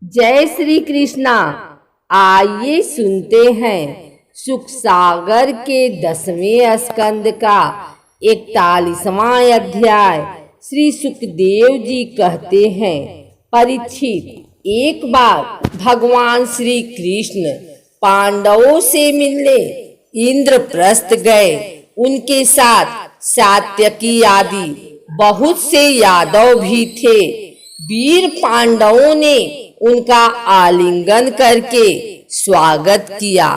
जय श्री कृष्णा। आइए सुनते हैं सुख सागर के 10वें स्कंद का 41वां अध्याय। श्री सुखदेव जी कहते हैं, परीक्षित, एक बार भगवान श्री कृष्ण पांडवों से मिलने इंद्रप्रस्थ गए। उनके साथ सात्यकी आदि बहुत से यादव भी थे। वीर पांडवों ने उनका आलिंगन करके स्वागत किया।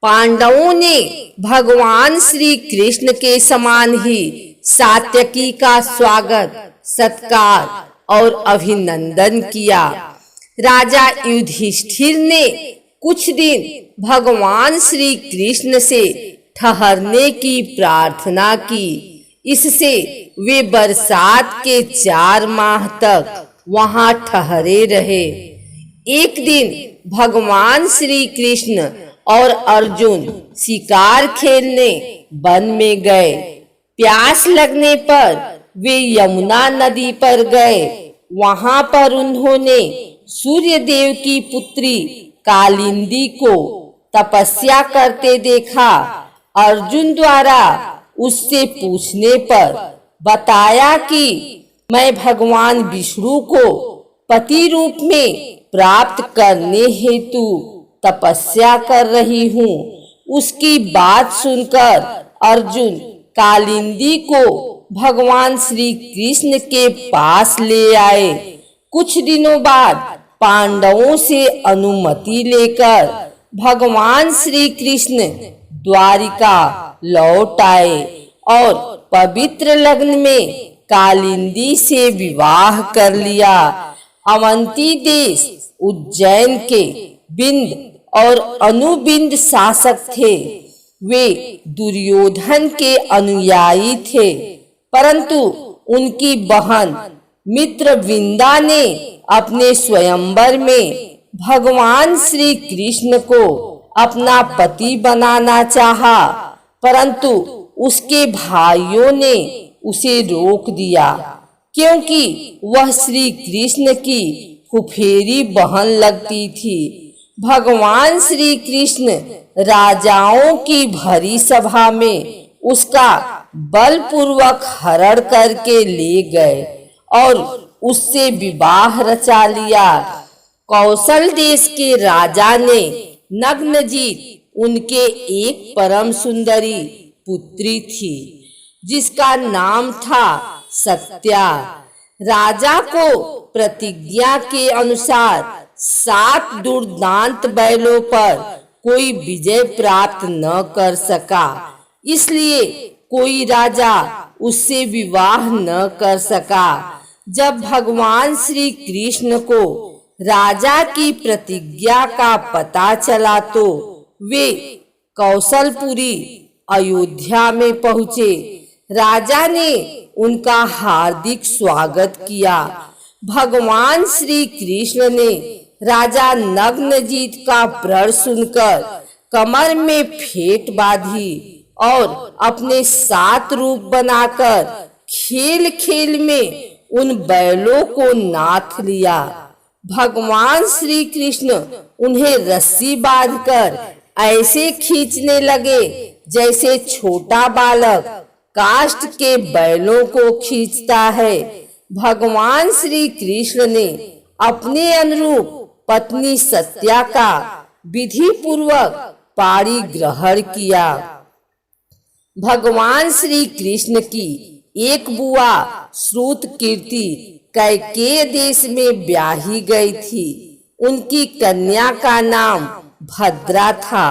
पांडवों ने भगवान श्री कृष्ण के समान ही सात्यकी का स्वागत, सत्कार और अभिनंदन किया। राजा युधिष्ठिर ने कुछ दिन भगवान श्री कृष्ण से ठहरने की प्रार्थना की। इससे वे बरसात के 4 माह तक वहां ठहरे रहे। एक दिन भगवान श्री कृष्ण और अर्जुन शिकार खेलने वन में गए। प्यास लगने पर वे यमुना नदी पर गए। वहां पर उन्होंने सूर्य देव की पुत्री कालिंदी को तपस्या करते देखा। अर्जुन द्वारा उससे पूछने पर बताया कि मैं भगवान विष्णु को पति रूप में प्राप्त करने हेतु तपस्या कर रही हूँ। उसकी बात सुनकर अर्जुन कालिंदी को भगवान श्री कृष्ण के पास ले आए। कुछ दिनों बाद पांडवों से अनुमति लेकर भगवान श्री कृष्ण द्वारिका लौट आए और पवित्र लग्न में कालिंदी से विवाह कर लिया। अवंती देश उज्जैन के बिंद और अनुबिंद शासक थे। वे दुर्योधन के अनुयायी थे, परंतु उनकी बहन मित्रविंदा ने अपने स्वयंवर में भगवान श्री कृष्ण को अपना पति बनाना चाहा, परंतु उसके भाइयों ने उसे रोक दिया, क्योंकि वह श्री कृष्ण की फुफेरी बहन लगती थी। भगवान श्री कृष्ण राजाओं की भरी सभा में उसका बलपूर्वक हरण करके ले गए और उससे विवाह रचा लिया। कौशल देश के राजा ने नग्नजीत उनके एक परम सुंदरी पुत्री थी, जिसका नाम था सत्या। राजा को प्रतिज्ञा के अनुसार 7 दुर्दांत बैलों पर कोई विजय प्राप्त न कर सका, इसलिए कोई राजा उससे विवाह न कर सका। जब भगवान श्री कृष्ण को राजा की प्रतिज्ञा का पता चला तो वे कौशलपुरी अयोध्या में पहुँचे। राजा ने उनका हार्दिक स्वागत किया। भगवान श्री कृष्ण ने राजा नग्नजीत का प्रण सुनकर कमर में फेंट बांधी और अपने 7 रूप बनाकर खेल खेल में उन बैलों को नाथ लिया। भगवान श्री कृष्ण उन्हें रस्सी बांधकर ऐसे खींचने लगे जैसे छोटा बालक काष्ठ के बैलों को खींचता है। भगवान श्री कृष्ण ने अपने अनुरूप पत्नी सत्या का विधि पूर्वक पाणी ग्रहण किया। भगवान श्री कृष्ण की एक बुआ श्रुत कीर्ति कैकेय देश में ब्याही गई थी। उनकी कन्या का नाम भद्रा था।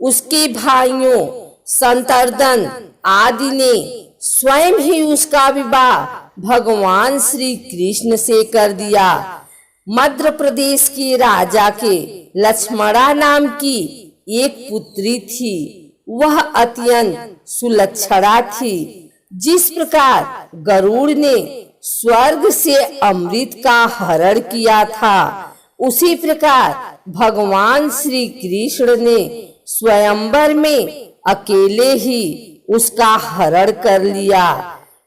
उसके भाइयों संतर्दन आदि ने स्वयं ही उसका विवाह भगवान श्री कृष्ण से कर दिया। मध्य प्रदेश के राजा के लक्ष्मणा नाम की एक पुत्री थी। वह अत्यंत सुलक्षणा थी। जिस प्रकार गरुड़ ने स्वर्ग से अमृत का हरण किया था, उसी प्रकार भगवान श्री कृष्ण ने स्वयंवर में अकेले ही उसका हरण कर लिया।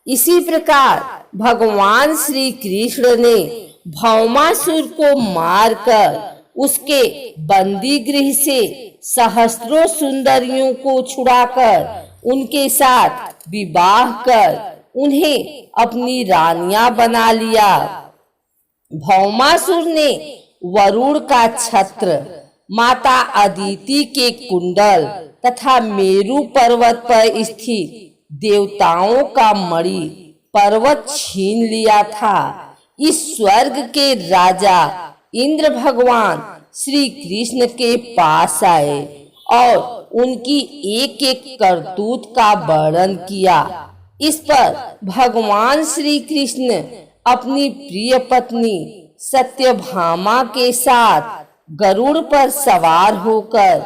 इसी प्रकार भगवान श्री कृष्ण ने भौमासुर को मारकर उसके बंदी गृह से सहस्त्रों सुंदरियों को छुड़ाकर उनके साथ विवाह कर उन्हें अपनी रानियां बना लिया। भौमासुर ने वरुण का छत्र, माता अदिति के कुंडल तथा मेरु पर्वत पर स्थित देवताओं का मणि पर्वत छीन लिया था। इस स्वर्ग के राजा इंद्र भगवान श्री कृष्ण के पास आए और उनकी एक एक करतूत का वर्णन किया। इस पर भगवान श्री कृष्ण अपनी प्रिय पत्नी सत्यभामा के साथ गरुड़ पर सवार होकर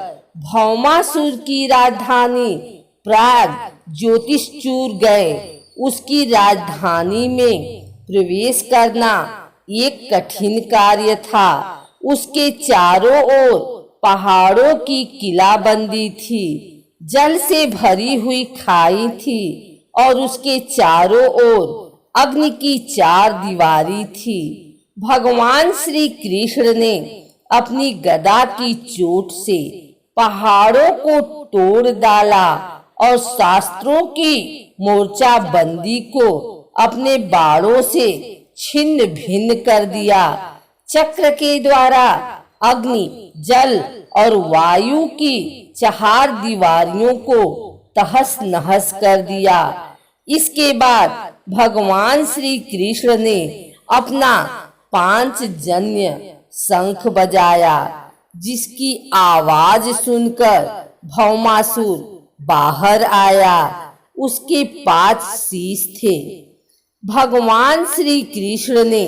भौमासुर की राजधानी प्राग ज्योतिषचूर गए। उसकी राजधानी में प्रवेश करना एक कठिन कार्य था। उसके चारों ओर पहाड़ों की किलाबंदी थी, जल से भरी हुई खाई थी और उसके चारों ओर अग्नि की चार दीवारी थी। भगवान श्री कृष्ण ने अपनी गदा की चोट से पहाड़ों को तोड़ डाला और शास्त्रों की मोर्चा बंदी को अपने बाणों से छिन्न भिन्न कर दिया। चक्र के द्वारा अग्नि, जल और वायु की चार दीवारियों को तहस नहस कर दिया। इसके बाद भगवान श्री कृष्ण ने अपना पांचजन्य शंख बजाया, जिसकी आवाज सुनकर भौमासुर बाहर आया। उसके 5 शीश थे। भगवान श्री कृष्ण ने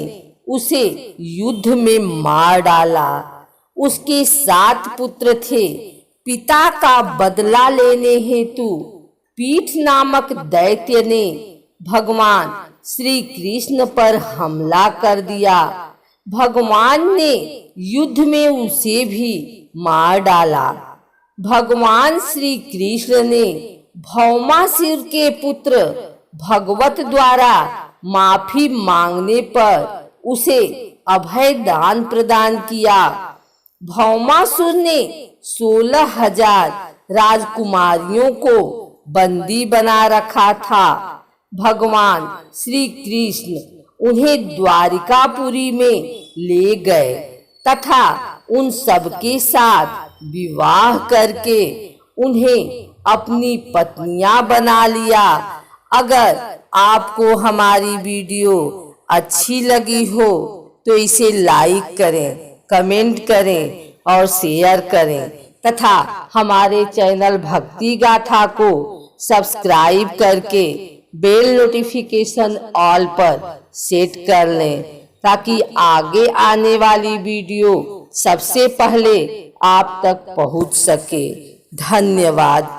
उसे युद्ध में मार डाला। उसके 7 पुत्र थे। पिता का बदला लेने हेतु पीठ नामक दैत्य ने भगवान श्री कृष्ण पर हमला कर दिया। भगवान ने युद्ध में उसे भी मार डाला। भगवान श्री कृष्ण ने भौमासुर के पुत्र भगवत द्वारा माफी मांगने पर उसे अभय दान प्रदान किया। भौमासुर ने 16,000 राजकुमारियों को बंदी बना रखा था। भगवान श्री कृष्ण उन्हें द्वारिकापुरी में ले गए तथा उन सबके साथ विवाह करके उन्हें अपनी पत्नियां बना लिया। अगर आपको हमारी वीडियो अच्छी लगी हो तो इसे लाइक करें, कमेंट करें और शेयर करें तथा हमारे चैनल भक्ति गाथा को सब्सक्राइब करके बेल नोटिफिकेशन ऑल पर सेट कर लें, ताकि आगे आने वाली वीडियो सबसे पहले आप तक पहुंच सके। धन्यवाद।